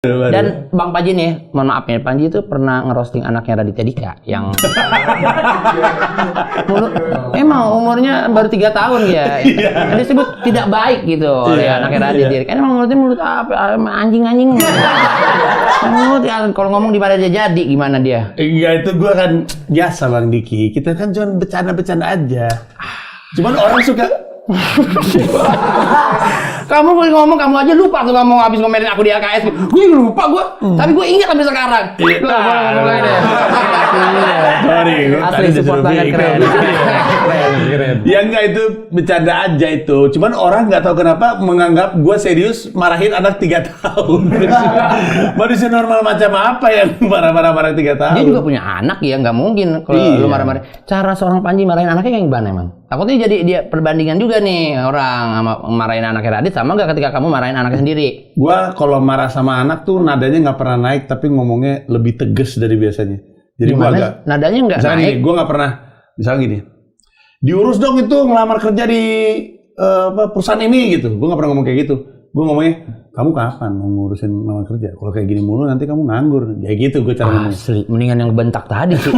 Dan Bang Panji nih, mohon maaf ya, Panji itu pernah ngerosting anaknya Raditya Dika yang emang umurnya baru 3 tahun ya. Yang disebut tidak baik gitu oleh anaknya Raditya Dika. Kan emang mulutnya mulut apa? Anjing-anjing. Mulut ya, kalau ngomong di mana dia jadi gimana dia? Enggak, itu gua kan biasa Bang Diki. Kita kan cuma bercanda-bercanda aja. Cuman orang suka kamu ngomong, kamu aja lupa tuh kamu habis ngomelin aku di AKS. Gue lupa gue, tapi gue ingat sampai sekarang. Ngomong lagi deh. Sorry, Asli support banget, keren. Ya enggak, itu bercanda aja itu. Cuman orang nggak tahu kenapa menganggap gue serius marahin anak 3 tahun. Manusia normal macam apa yang marah-marah 3 tahun? Dia juga punya anak ya, nggak mungkin kalau lu marah-marah. Cara seorang Panji marahin anaknya kayak gimana emang? Takutnya jadi dia perbandingan juga nih orang sama marahin anaknya Radit sama nggak ketika kamu marahin anaknya sendiri? Gua kalau marah sama anak tuh nadanya nggak pernah naik, tapi ngomongnya lebih tegas dari biasanya. Jadi gua agak nadanya nggak naik. Gini, gua nggak pernah. Misalnya gini, diurus dong itu ngelamar kerja di perusahaan ini gitu. Gua nggak pernah ngomong kayak gitu. Gua ngomongnya, kamu kapan mau ngurusin ngelamar kerja? Kalau kayak gini mulu nanti kamu nganggur. Ya gitu gua cara ngomong. Asli, mendingan yang bentak tadi sih.